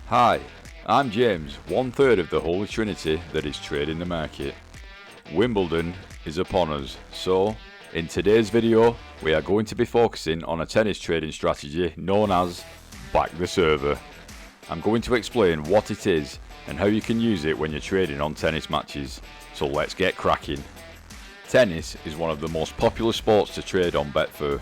Hi, I'm James, one third of the Holy Trinity that is trading the market. Wimbledon is upon us, so in today's video we are going to be focusing on a tennis trading strategy known as Back the Server. I'm going to explain what it is and how you can use it when you're trading on tennis matches, so let's get cracking. Tennis is one of the most popular sports to trade on Betfair,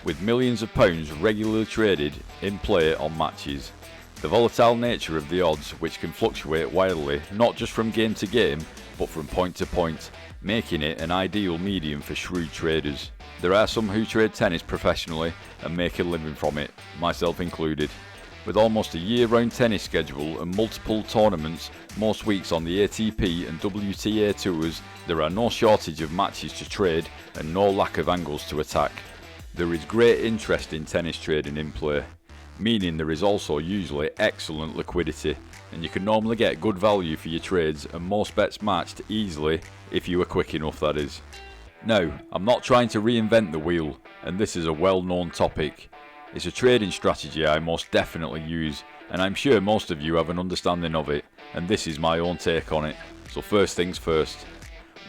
with millions of pounds regularly traded in play on matches. The volatile nature of the odds, which can fluctuate wildly not just from game to game but from point to point, making it an ideal medium for shrewd traders. There are some who trade tennis professionally and make a living from it, myself included. With almost a year-round tennis schedule and multiple tournaments, most weeks on the ATP and WTA tours, there are no shortage of matches to trade and no lack of angles to attack. There is great interest in tennis trading in play, meaning there is also usually excellent liquidity, and you can normally get good value for your trades and most bets matched easily if you are quick enough, that is. Now, I'm not trying to reinvent the wheel, and this is a well-known topic. It's a trading strategy I most definitely use, and I'm sure most of you have an understanding of it, and this is my own take on it. So first things first,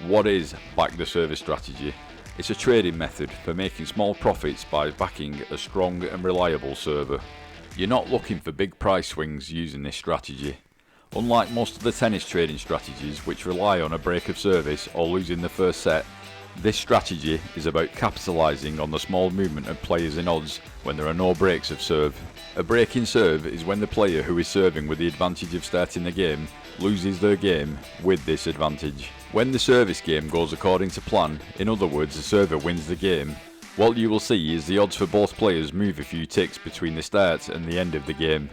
what is Back the Server strategy? It's a trading method for making small profits by backing a strong and reliable server. You're not looking for big price swings using this strategy. Unlike most of the tennis trading strategies which rely on a break of service or losing the first set, this strategy is about capitalising on the small movement of players in odds when there are no breaks of serve. A break in serve is when the player who is serving with the advantage of starting the game loses their game with this advantage. When the service game goes according to plan, in other words the server wins the game, what you will see is the odds for both players move a few ticks between the start and the end of the game.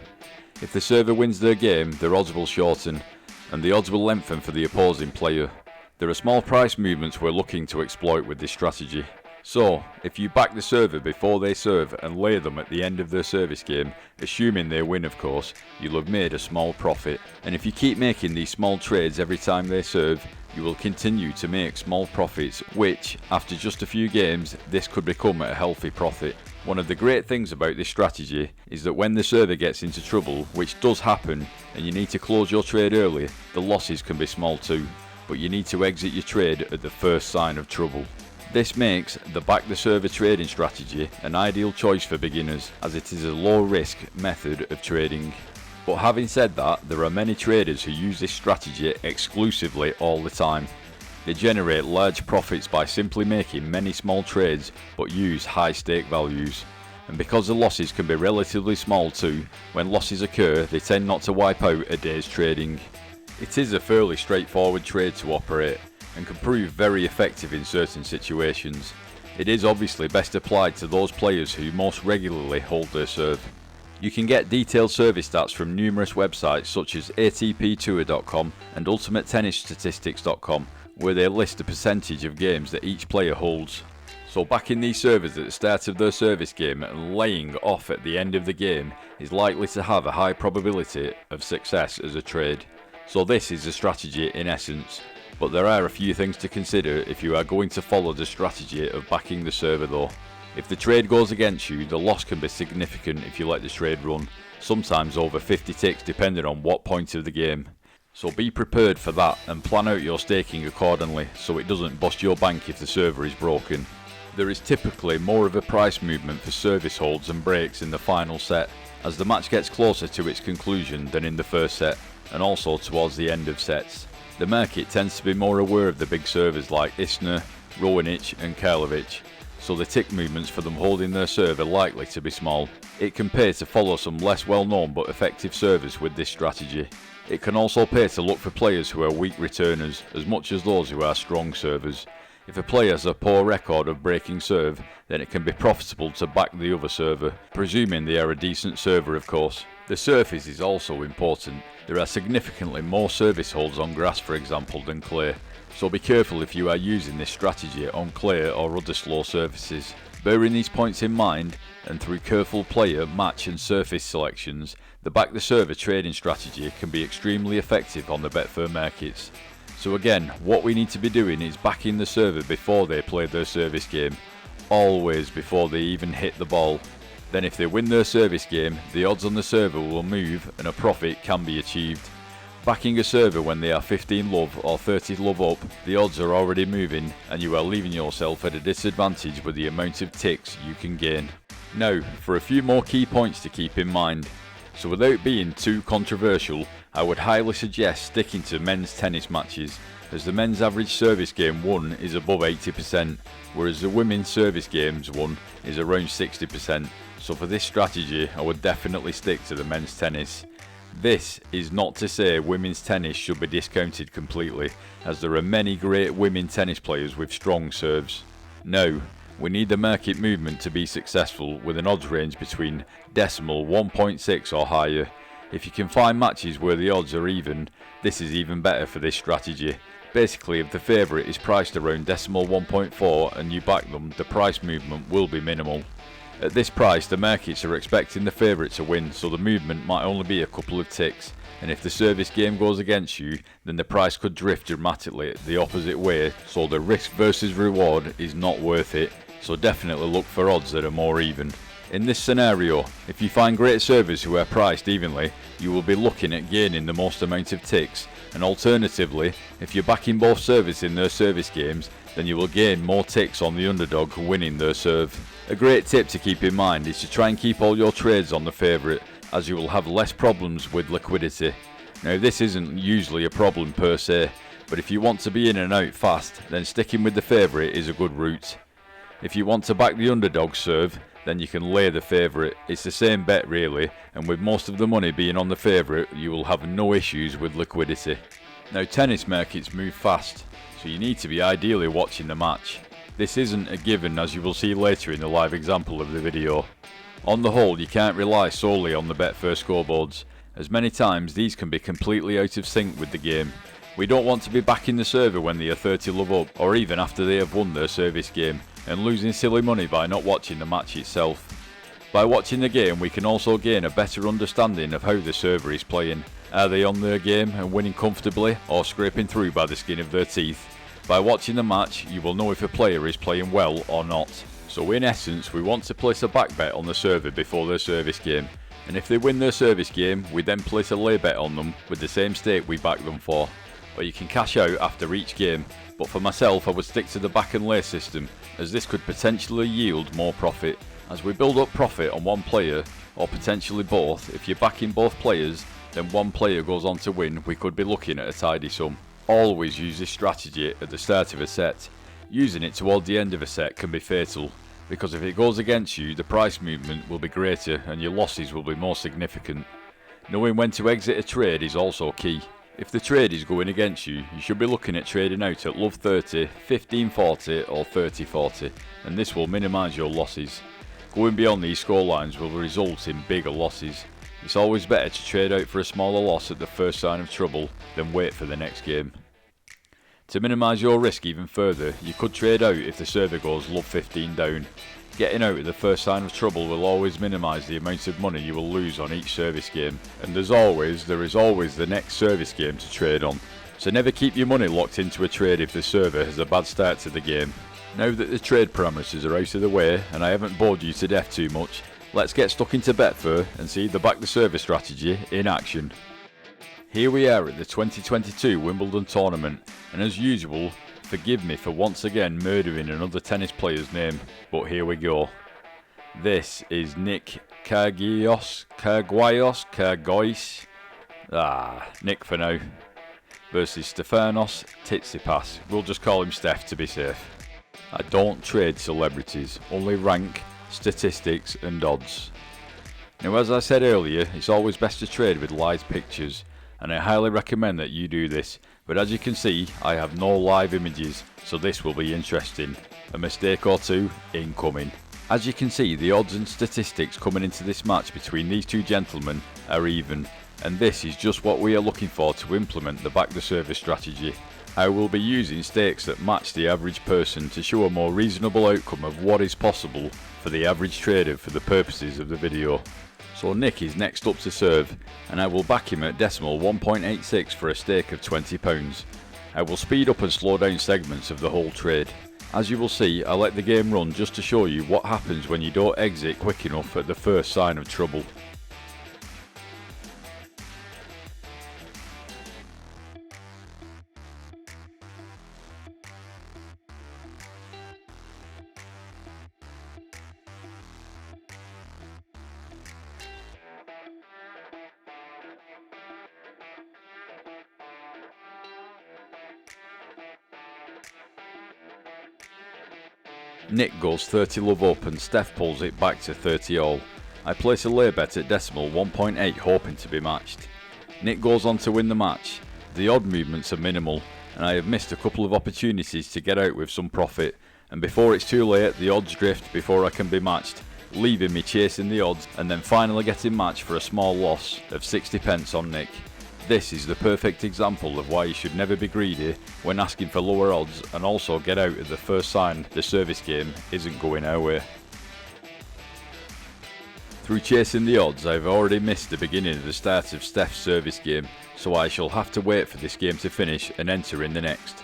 If the server wins their game, their odds will shorten, and the odds will lengthen for the opposing player. There are small price movements we're looking to exploit with this strategy. So, if you back the server before they serve and lay them at the end of their service game, assuming they win of course, you'll have made a small profit. And if you keep making these small trades every time they serve, you will continue to make small profits, which, after just a few games, this could become a healthy profit. One of the great things about this strategy is that when the server gets into trouble, which does happen, and you need to close your trade early, the losses can be small too, but you need to exit your trade at the first sign of trouble. This makes the Back the Server trading strategy an ideal choice for beginners, as it is a low risk method of trading. But having said that, there are many traders who use this strategy exclusively all the time. They generate large profits by simply making many small trades but use high stake values. And because the losses can be relatively small too, when losses occur they tend not to wipe out a day's trading. It is a fairly straightforward trade to operate and can prove very effective in certain situations. It is obviously best applied to those players who most regularly hold their serve. You can get detailed service stats from numerous websites such as ATPtour.com and UltimateTennisStatistics.com, where they list the percentage of games that each player holds. So backing these servers at the start of their service game and laying off at the end of the game is likely to have a high probability of success as a trade. So this is the strategy in essence, but there are a few things to consider if you are going to follow the strategy of backing the server though. If the trade goes against you, the loss can be significant if you let the trade run, sometimes over 50 ticks depending on what point of the game. So be prepared for that and plan out your staking accordingly so it doesn't bust your bank if the server is broken. There is typically more of a price movement for service holds and breaks in the final set, as the match gets closer to its conclusion than in the first set, and also towards the end of sets. The market tends to be more aware of the big servers like Isner, Raonic and Karlovic, so the tick movements for them holding their serve are likely to be small. It can pay to follow some less well known but effective servers with this strategy. It can also pay to look for players who are weak returners as much as those who are strong servers. If a player has a poor record of breaking serve, then it can be profitable to back the other server, presuming they are a decent server of course. The surface is also important. There are significantly more service holds on grass for example than clay, so be careful if you are using this strategy on clay or other slow surfaces. Bearing these points in mind, and through careful player, match and surface selections, the back the server trading strategy can be extremely effective on the Betfair markets. So again, what we need to be doing is backing the server before they play their service game, always before they even hit the ball. Then if they win their service game, the odds on the server will move and a profit can be achieved. Backing a server when they are 15 love or 30 love up, the odds are already moving and you are leaving yourself at a disadvantage with the amount of ticks you can gain. Now, for a few more key points to keep in mind. So without being too controversial, I would highly suggest sticking to men's tennis matches, as the men's average service game won is above 80%, whereas the women's service games won is around 60%. So for this strategy, I would definitely stick to the men's tennis. This is not to say women's tennis should be discounted completely, as there are many great women tennis players with strong serves. Now, we need the market movement to be successful with an odds range between decimal 1.6 or higher. If you can find matches where the odds are even, this is even better for this strategy. Basically, if the favourite is priced around decimal 1.4 and you back them, the price movement will be minimal. At this price, the markets are expecting the favourite to win, so the movement might only be a couple of ticks, and if the service game goes against you, then the price could drift dramatically the opposite way, so the risk versus reward is not worth it, so definitely look for odds that are more even. In this scenario, if you find great servers who are priced evenly, you will be looking at gaining the most amount of ticks, and alternatively, if you're backing both servers in their service games, then you will gain more ticks on the underdog winning their serve. A great tip to keep in mind is to try and keep all your trades on the favourite, as you will have less problems with liquidity. Now this isn't usually a problem per se, but if you want to be in and out fast, then sticking with the favourite is a good route. If you want to back the underdog serve, then you can lay the favourite. It's the same bet really, and with most of the money being on the favourite, you will have no issues with liquidity. Now tennis markets move fast, so you need to be ideally watching the match. This isn't a given, as you will see later in the live example of the video. On the whole, you can't rely solely on the Betfair scoreboards, as many times these can be completely out of sync with the game. We don't want to be backing the server when they are 30 love up, or even after they have won their service game, and losing silly money by not watching the match itself. By watching the game, we can also gain a better understanding of how the server is playing. Are they on their game and winning comfortably, or scraping through by the skin of their teeth? By watching the match, you will know if a player is playing well or not. So in essence, we want to place a back bet on the server before their service game, and if they win their service game, we then place a lay bet on them with the same stake we back them for. Or you can cash out after each game, but for myself I would stick to the back and lay system, as this could potentially yield more profit. As we build up profit on one player, or potentially both, if you're backing both players, then one player goes on to win, we could be looking at a tidy sum. Always use this strategy at the start of a set. Using it toward the end of a set can be fatal, because if it goes against you, the price movement will be greater and your losses will be more significant. Knowing when to exit a trade is also key. If the trade is going against you, you should be looking at trading out at love 30, 15-40 or 30-40, and this will minimise your losses. Going beyond these scorelines will result in bigger losses. It's always better to trade out for a smaller loss at the first sign of trouble than wait for the next game. To minimise your risk even further, you could trade out if the server goes love 15 down. Getting out at the first sign of trouble will always minimise the amount of money you will lose on each service game, and as always, there is always the next service game to trade on. So never keep your money locked into a trade if the server has a bad start to the game. Now that the trade parameters are out of the way and I haven't bored you to death too much, let's get stuck into Betfair and see the back the server strategy in action. Here we are at the 2022 Wimbledon tournament, and as usual, forgive me for once again murdering another tennis player's name, but here we go. This is Nick Kyrgios, Nick for now, versus Stefanos Tsitsipas. We'll just call him Steph to be safe. I don't trade celebrities, only rank, statistics and odds. Now as I said earlier, it's always best to trade with live pictures, and I highly recommend that you do this, but as you can see I have no live images, so this will be interesting. A mistake or two incoming. As you can see, the odds and statistics coming into this match between these two gentlemen are even, and this is just what we are looking for to implement the back the server strategy. I will be using stakes that match the average person to show a more reasonable outcome of what is possible for the average trader for the purposes of the video. So Nick is next up to serve, and I will back him at decimal 1.86 for a stake of £20. I will speed up and slow down segments of the whole trade. As you will see, I let the game run just to show you what happens when you don't exit quick enough at the first sign of trouble. Nick goes 30 love up and Steph pulls it back to 30 all. I place a lay bet at decimal 1.8 hoping to be matched. Nick goes on to win the match. The odd movements are minimal and I have missed a couple of opportunities to get out with some profit, and before it's too late the odds drift before I can be matched, leaving me chasing the odds and then finally getting matched for a small loss of 60 pence on Nick. This is the perfect example of why you should never be greedy when asking for lower odds, and also get out at the first sign the service game isn't going our way. Through chasing the odds, I've already missed the beginning of the start of Steph's service game, so I shall have to wait for this game to finish and enter in the next.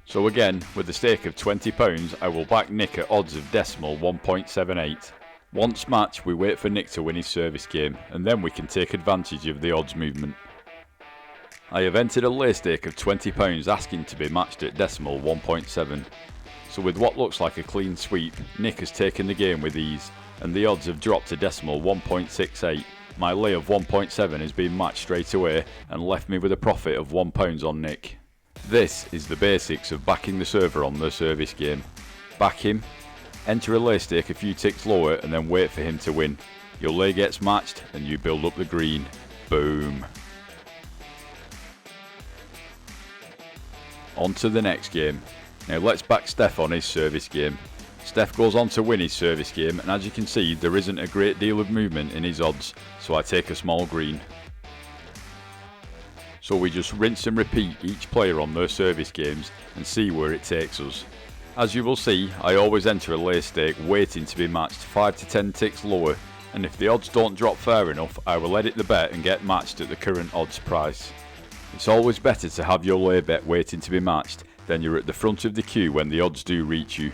So again, with a stake of £20, I will back Nick at odds of decimal 1.78. Once matched, we wait for Nick to win his service game, and then we can take advantage of the odds movement. I have entered a lay stake of £20 asking to be matched at decimal 1.7. So with what looks like a clean sweep, Nick has taken the game with ease, and the odds have dropped to decimal 1.68. My lay of 1.7 has been matched straight away and left me with a profit of £1 on Nick. This is the basics of backing the server on the service game. Back him, enter a lay stake a few ticks lower and then wait for him to win. Your lay gets matched and you build up the green. Boom. On to the next game. Now let's back Steph on his service game. Steph goes on to win his service game, and as you can see there isn't a great deal of movement in his odds, so I take a small green. So we just rinse and repeat each player on their service games and see where it takes us. As you will see, I always enter a lay stake waiting to be matched 5 to 10 ticks lower, and if the odds don't drop far enough I will edit the bet and get matched at the current odds price. It's always better to have your lay bet waiting to be matched, then you're at the front of the queue when the odds do reach you.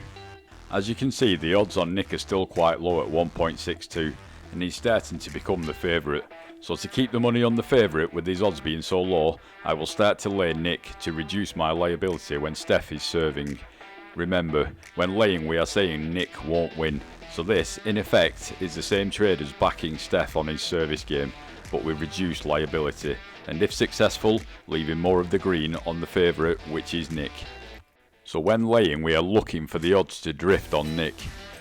As you can see, the odds on Nick are still quite low at 1.62 and he's starting to become the favourite. So to keep the money on the favourite with his odds being so low, I will start to lay Nick to reduce my liability when Steph is serving. Remember, when laying we are saying Nick won't win, so this in effect is the same trade as backing Steph on his service game, but with reduced liability, and if successful, leaving more of the green on the favourite, which is Nick. So when laying we are looking for the odds to drift on Nick,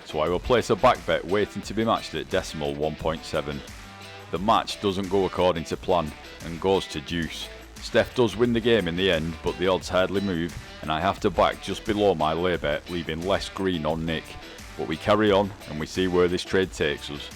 so I will place a back bet waiting to be matched at decimal 1.7. The match doesn't go according to plan and goes to deuce. Steph does win the game in the end, but the odds hardly move and I have to back just below my lay bet, leaving less green on Nick. But we carry on and we see where this trade takes us.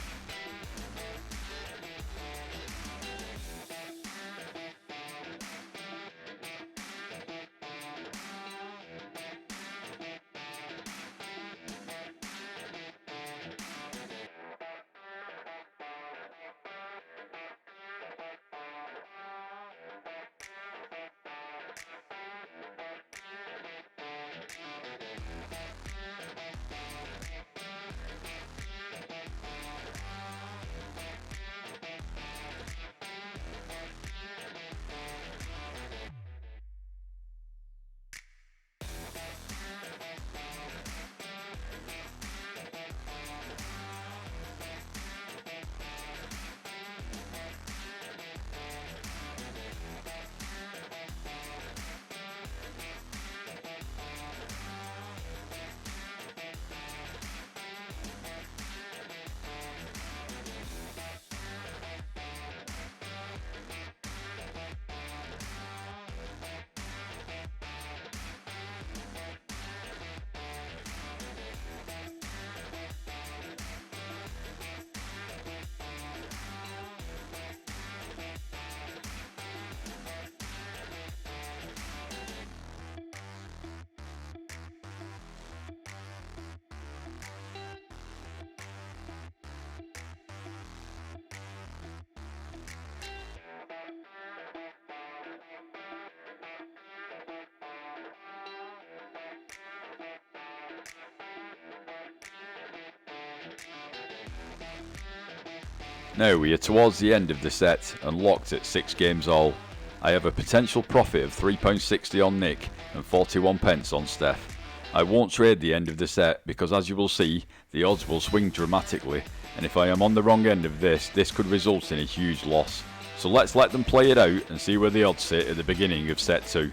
Now we are towards the end of the set and locked at 6 games all. I have a potential profit of £3.60 on Nick and 41 pence on Steph. I won't trade the end of the set because, as you will see, the odds will swing dramatically, and if I am on the wrong end of this could result in a huge loss. So let's let them play it out and see where the odds sit at the beginning of set 2.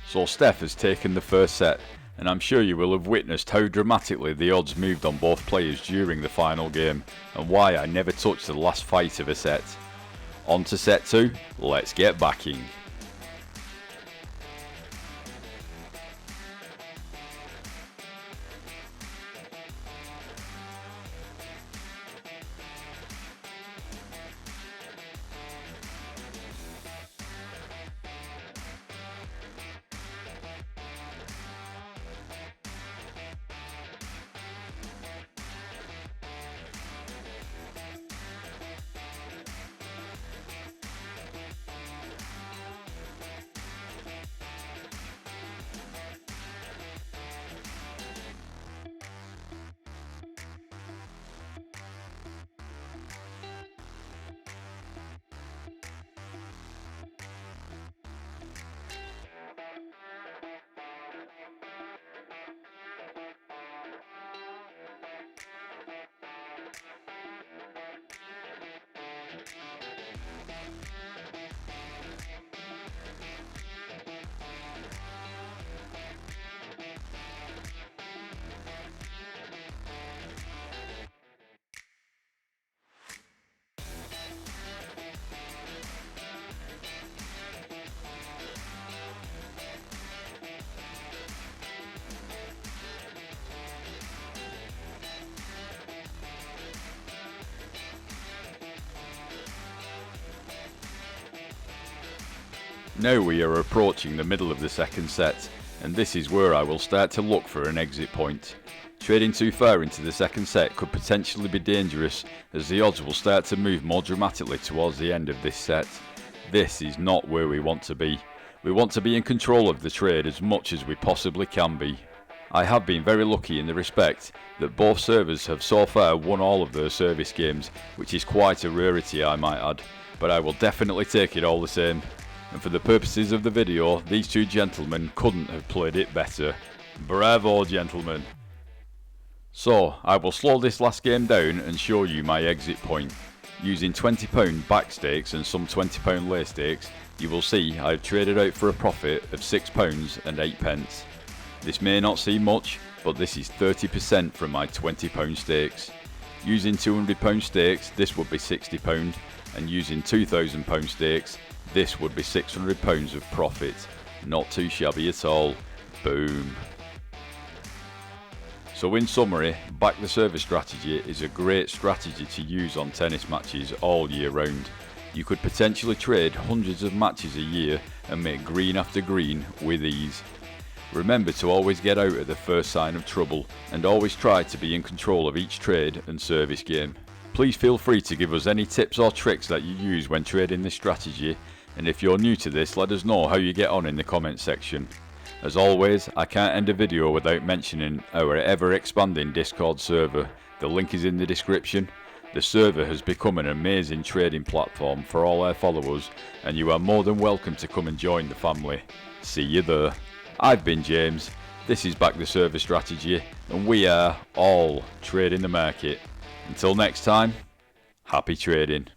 So Steph has taken the first set, and I'm sure you will have witnessed how dramatically the odds moved on both players during the final game, and why I never touched the last fight of a set. On to set 2, let's get backing. Now we are approaching the middle of the second set, and this is where I will start to look for an exit point. Trading too far into the second set could potentially be dangerous, as the odds will start to move more dramatically towards the end of this set. This is not where we want to be. We want to be in control of the trade as much as we possibly can be. I have been very lucky in the respect that both servers have so far won all of their service games, which is quite a rarity, I might add, but I will definitely take it all the same. And for the purposes of the video, these two gentlemen couldn't have played it better. Bravo, gentlemen! So, I will slow this last game down and show you my exit point. Using £20 back stakes and some £20 lay stakes, you will see I've traded out for a profit of £6 and 8 pence. This may not seem much, but this is 30% from my £20 stakes. Using £200 stakes, this would be £60, and using £2,000 stakes, this would be £600 of profit. Not too shabby at all. Boom. So in summary, back the server strategy is a great strategy to use on tennis matches all year round. You could potentially trade hundreds of matches a year and make green after green with ease. Remember to always get out at the first sign of trouble, and always try to be in control of each trade and service game. Please feel free to give us any tips or tricks that you use when trading this strategy, and if you're new to this, let us know how you get on in the comments section. As always, I can't end a video without mentioning our ever expanding Discord server. The link is in the description. The server has become an amazing trading platform for all our followers, and you are more than welcome to come and join the family. See you there. I've been James, this is Back the Server Strategy, and we are all trading the market. Until next time, happy trading.